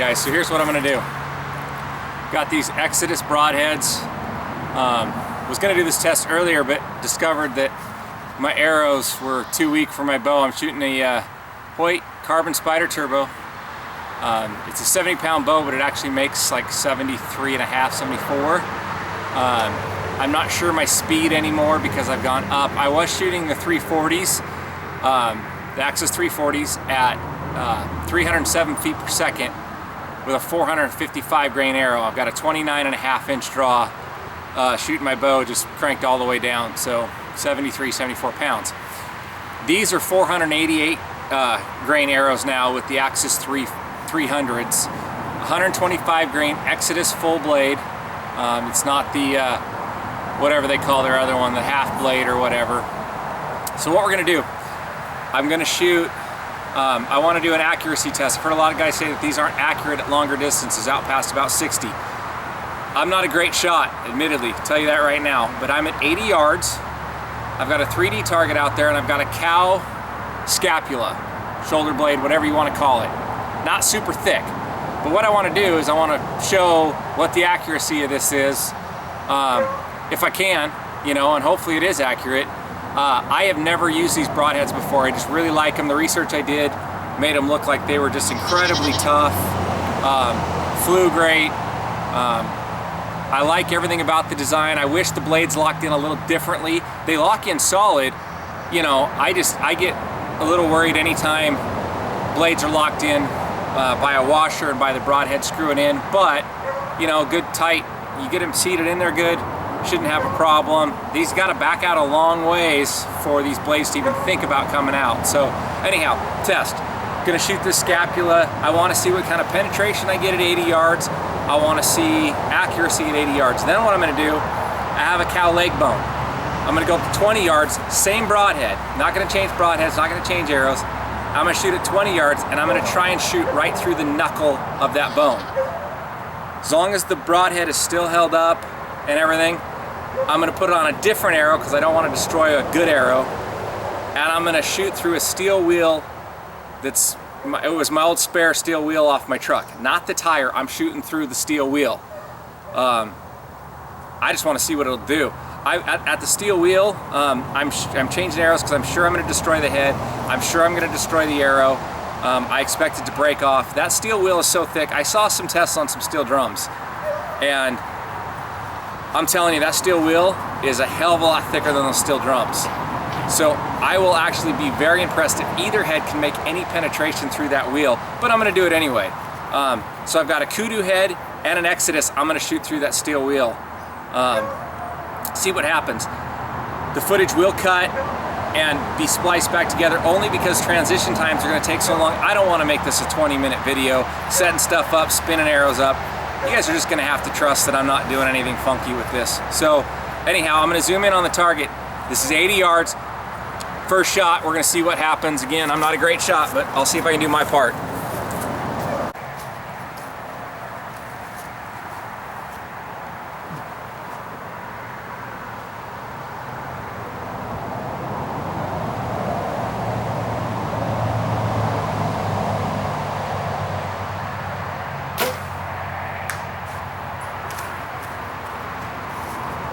guys, so here's what I'm gonna do. Got these Exodus broadheads. Was gonna do this test earlier, but discovered that my arrows were too weak for my bow. I'm shooting a Hoyt Carbon Spider Turbo. It's a 70-pound bow, but it actually makes like 73 and a half, 74. I'm not sure my speed anymore because I've gone up. I was shooting the 340s, the Axis 340s at 307 feet per second with a 455 grain arrow. I've got a 29.5-inch draw, shooting my bow just cranked all the way down, so 73, 74 pounds. These are 488 grain arrows now with the Axis 300s. 125 grain Exodus full blade. It's not the whatever they call their other one, the half blade or whatever. So what we're gonna do, I'm gonna shoot, I wanna do an accuracy test. I've heard a lot of guys say that these aren't accurate at longer distances, out past about 60. I'm not a great shot, admittedly, I'll tell you that right now, but I'm at 80 yards. I've got a 3D target out there and I've got a cow scapula, shoulder blade, whatever you wanna call it. Not super thick. But what I want to do is I want to show what the accuracy of this is, if I can, you know, and hopefully it is accurate. I have never used these broadheads before. I just really like them. The research I did made them look like they were just incredibly tough, flew great. I like everything about the design. I wish the blades locked in a little differently. They lock in solid. You know, I get a little worried anytime blades are locked in by a washer and by the broadhead screwing in, but you know, good tight, you get them seated in there good, shouldn't have a problem. These got to back out a long ways for these blades to even think about coming out. So anyhow, test. Gonna shoot this scapula. I want to see what kind of penetration I get at 80 yards. I want to see accuracy at 80 yards. Then what I'm gonna do, I have a cow leg bone. I'm gonna go up to 20 yards, same broadhead. Not gonna change broadheads, not gonna change arrows. I'm gonna shoot at 20 yards and I'm gonna try and shoot right through the knuckle of that bone. As long as the broadhead is still held up and everything, I'm gonna put it on a different arrow because I don't want to destroy a good arrow. And I'm gonna shoot through a steel wheel it was my old spare steel wheel off my truck. Not the tire, I'm shooting through the steel wheel. I just wanna see what it'll do. At the steel wheel, I'm changing arrows because I'm sure I'm going to destroy the head. I'm sure I'm going to destroy the arrow. I expect it to break off. That steel wheel is so thick. I saw some tests on some steel drums, and I'm telling you, that steel wheel is a hell of a lot thicker than those steel drums. So I will actually be very impressed if either head can make any penetration through that wheel, but I'm going to do it anyway. So I've got a kudu head and an Exodus. I'm going to shoot through that steel wheel. See what happens. The footage will cut and be spliced back together only because transition times are going to take so long. I don't want to make this a 20-minute video, setting stuff up, spinning arrows up. You guys are just going to have to trust that I'm not doing anything funky with this. So anyhow, I'm going to zoom in on the target. This is 80 yards. First shot, we're going to see what happens. Again, I'm not a great shot, but I'll see if I can do my part.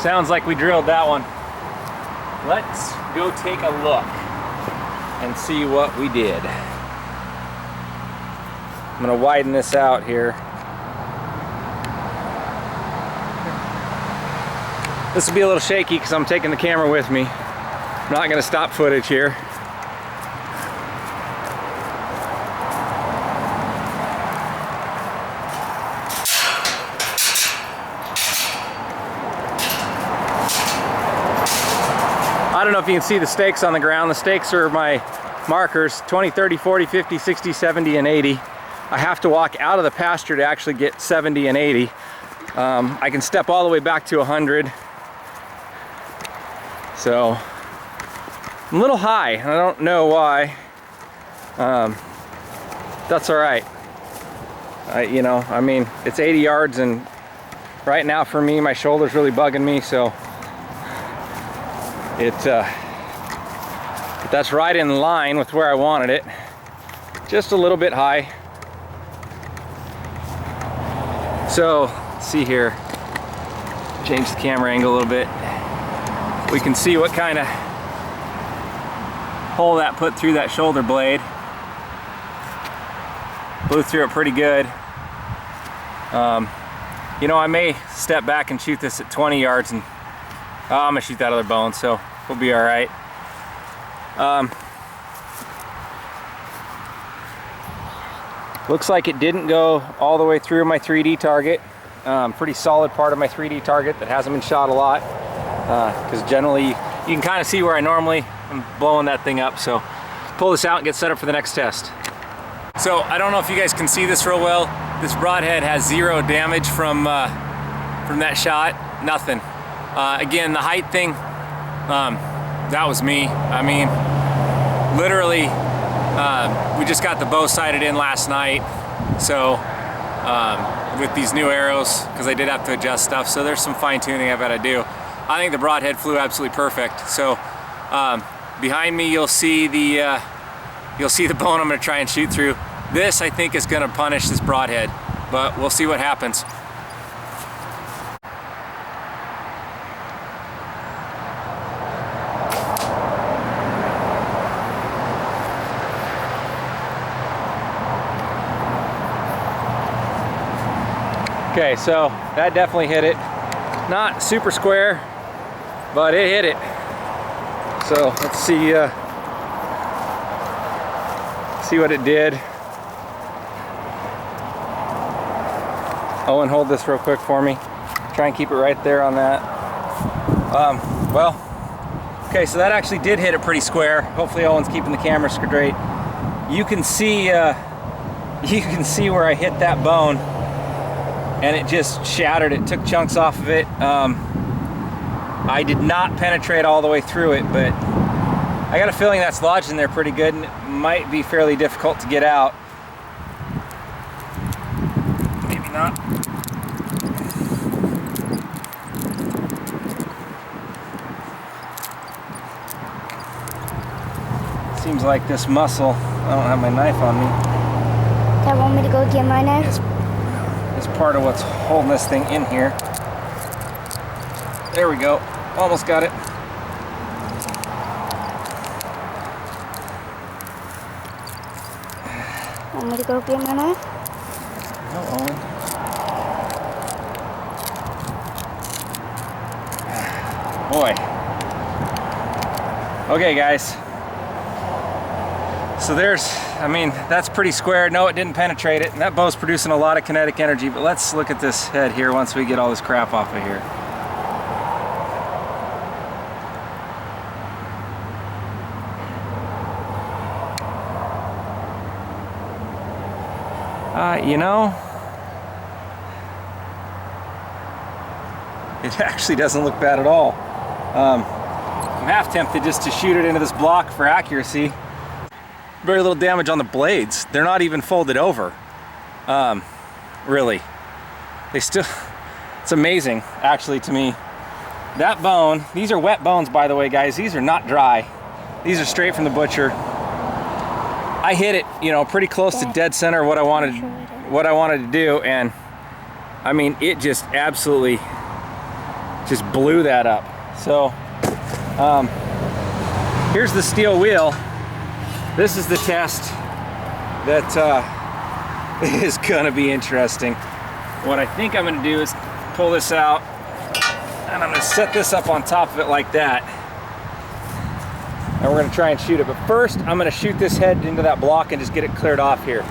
Sounds like we drilled that one. Let's go take a look and see what we did. I'm gonna widen this out here. This will be a little shaky because I'm taking the camera with me. I'm not gonna stop footage here. I don't know if you can see the stakes on the ground. The stakes are my markers, 20, 30, 40, 50, 60, 70, and 80. I have to walk out of the pasture to actually get 70 and 80. I can step all the way back to 100. So I'm a little high, and I don't know why. That's all right. You know, I mean, it's 80 yards, and right now for me, my shoulder's really bugging me, so that's right in line with where I wanted it. Just a little bit high. So, see here, change the camera angle a little bit. We can see what kind of hole that put through that shoulder blade. Blew through it pretty good. You know, I may step back and shoot this at 20 yards, and I'm gonna shoot that other bone, so we'll be all right. Looks like it didn't go all the way through my 3D target. Pretty solid part of my 3D target that hasn't been shot a lot, because generally you can kind of see where I normally am blowing that thing up. So pull this out and get set up for the next test. So I don't know if you guys can see this real well. This Broadhead has 0 damage from that shot. Nothing. Again, the height thing, that was me. I mean, literally, we just got the bow sighted in last night, so with these new arrows, because I did have to adjust stuff, so there's some fine tuning I've got to do. I think the Broadhead flew absolutely perfect. So behind me you'll see the bone I'm going to try and shoot through. This, I think, is going to punish this Broadhead, but we'll see what happens. Okay, so that definitely hit it. Not super square, but it hit it. So let's see what it did. Owen, hold this real quick for me. Try and keep it right there on that. Well, okay, so that actually did hit it pretty square. Hopefully Owen's keeping the camera straight. You can see where I hit that bone, and it just shattered. It took chunks off of it. I did not penetrate all the way through it, but I got a feeling that's lodged in there pretty good, and it might be fairly difficult to get out. Maybe not. Seems like this muscle, I don't have my knife on me. Dad, want me to go get my knife? It's part of what's holding this thing in here. There we go. Almost got it. Want me to go get my knife? No, Owen. Boy. Okay, guys. So I mean, that's pretty square. No, it didn't penetrate it, and that bow's producing a lot of kinetic energy, but let's look at this head here once we get all this crap off of here. You know, it actually doesn't look bad at all. I'm half tempted just to shoot it into this block for accuracy. Very little damage on the blades. They're not even folded over. Really. It's amazing, actually, to me. That bone, these are wet bones, by the way, guys. These are not dry. These are straight from the butcher. I hit it, you know, pretty close to dead center of what I wanted to do, and I mean, it just absolutely just blew that up. So here's the steel wheel. This is the test that is gonna be interesting. What I think I'm gonna do is pull this out, and I'm gonna set this up on top of it like that, and we're gonna try and shoot it. But first, I'm gonna shoot this head into that block and just get it cleared off here.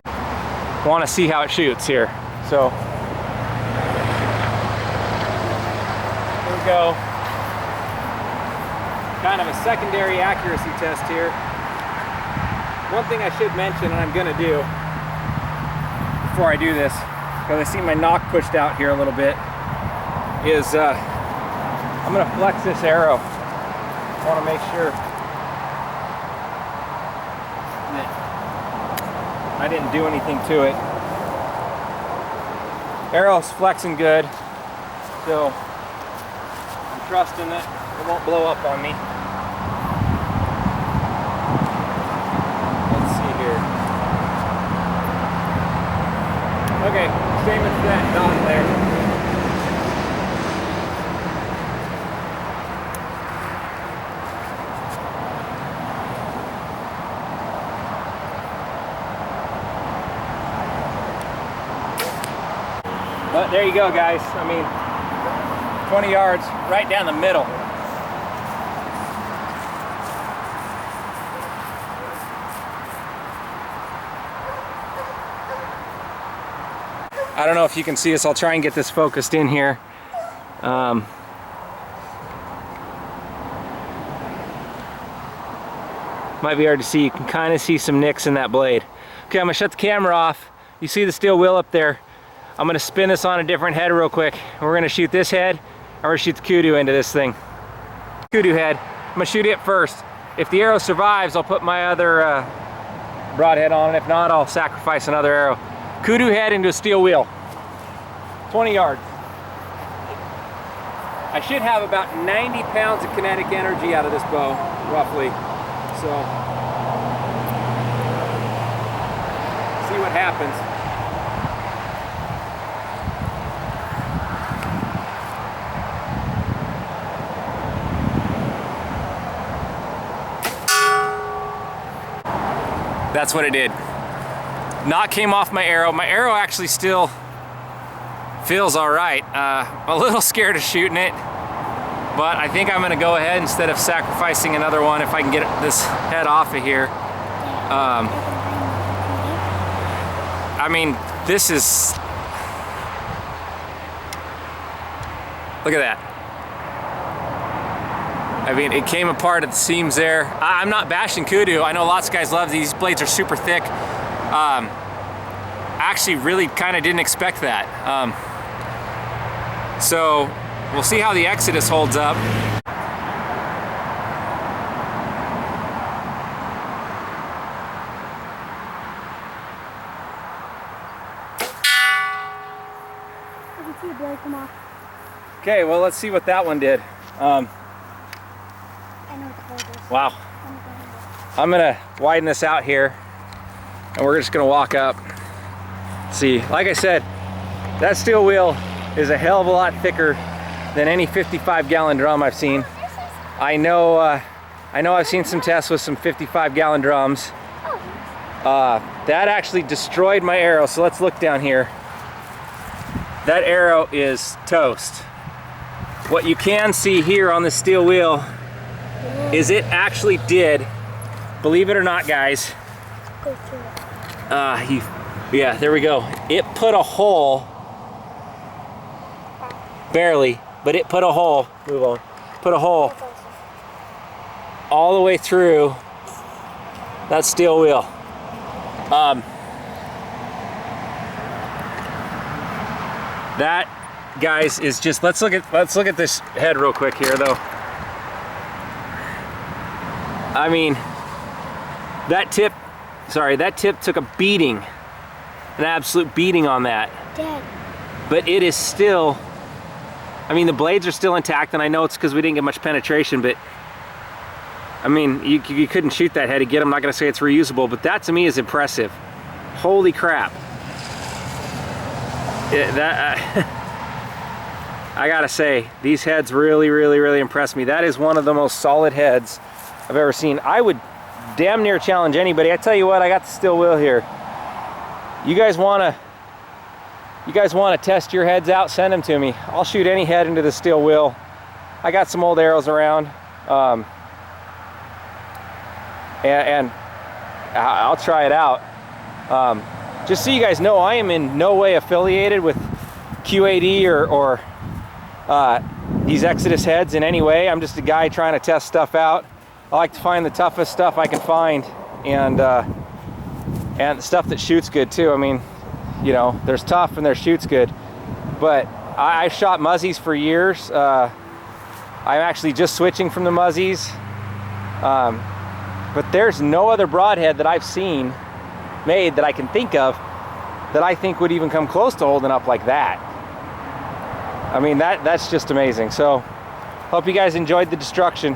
I wanna see how it shoots here. So, here we go. Kind of a secondary accuracy test here. One thing I should mention, and I'm gonna do before I do this, because I see my nock pushed out here a little bit, is I'm gonna flex this arrow. I wanna make sure that I didn't do anything to it. Arrow's flexing good, so I'm trusting that it won't blow up on me. Let's see here. Okay, Same as that dot there. But there you go, guys. I mean, 20 yards right down the middle. I don't know if you can see this. I'll try and get this focused in here. Might be hard to see. You can kind of see some nicks in that blade. Okay, I'm gonna shut the camera off. You see the steel wheel up there. I'm gonna spin this on a different head real quick. We're gonna shoot this head, and we're gonna shoot the kudu into this thing. Kudu head, I'm gonna shoot it first. If the arrow survives, I'll put my other broadhead on it. If not, I'll sacrifice another arrow. Kudu head into a steel wheel. 20 yards. I should have about 90 pounds of kinetic energy out of this bow, roughly. So, see what happens. That's what it did. Knot came off my arrow. My arrow actually still feels all right. I'm a little scared of shooting it, but I think I'm gonna go ahead instead of sacrificing another one if I can get this head off of here. I mean, this is, look at that. I mean, it came apart at the seams there. I'm not bashing kudu. I know lots of guys love these. Blades are super thick. I actually really kind of didn't expect that. So we'll see how the Exodus holds up. I can see the blade come off. Okay, well, let's see what that one did. I know it's gorgeous. Wow. I'm gonna widen this out here, and we're just gonna walk up. See, like I said, that steel wheel is a hell of a lot thicker than any 55-gallon drum I've seen. I know I've seen some tests with some 55-gallon drums. That actually destroyed my arrow, so let's look down here. That arrow is toast. What you can see here on the steel wheel is it actually did, believe it or not, guys, Go through it. yeah, there we go. It put a hole, barely, but it put a hole, move on, put a hole all the way through that steel wheel. That, guys, is just, let's look at this head real quick here though. I mean, that tip took a beating, an absolute beating on that. Dad. But it is still, I mean, the blades are still intact, and I know it's because we didn't get much penetration, but I mean, you couldn't shoot that head again. I'm not gonna say it's reusable, but that to me is impressive. Holy crap. I gotta say, these heads really impressed me. That is one of the most solid heads I've ever seen. I would damn near challenge anybody. I tell you what, I got the steel wheel here. You guys wanna test your heads out, send them to me. I'll shoot any head into the steel wheel. I got some old arrows around. And I'll try it out. Just so you guys know, I am in no way affiliated with QAD or these Exodus heads in any way. I'm just a guy trying to test stuff out. I like to find the toughest stuff I can find, and stuff that shoots good too. I mean, you know, there's tough and there's shoots good. But I've shot muzzies for years. I'm actually just switching from the muzzies. But there's no other broadhead that I've seen made that I can think of that I think would even come close to holding up like that. I mean, that's just amazing. So, hope you guys enjoyed the destruction.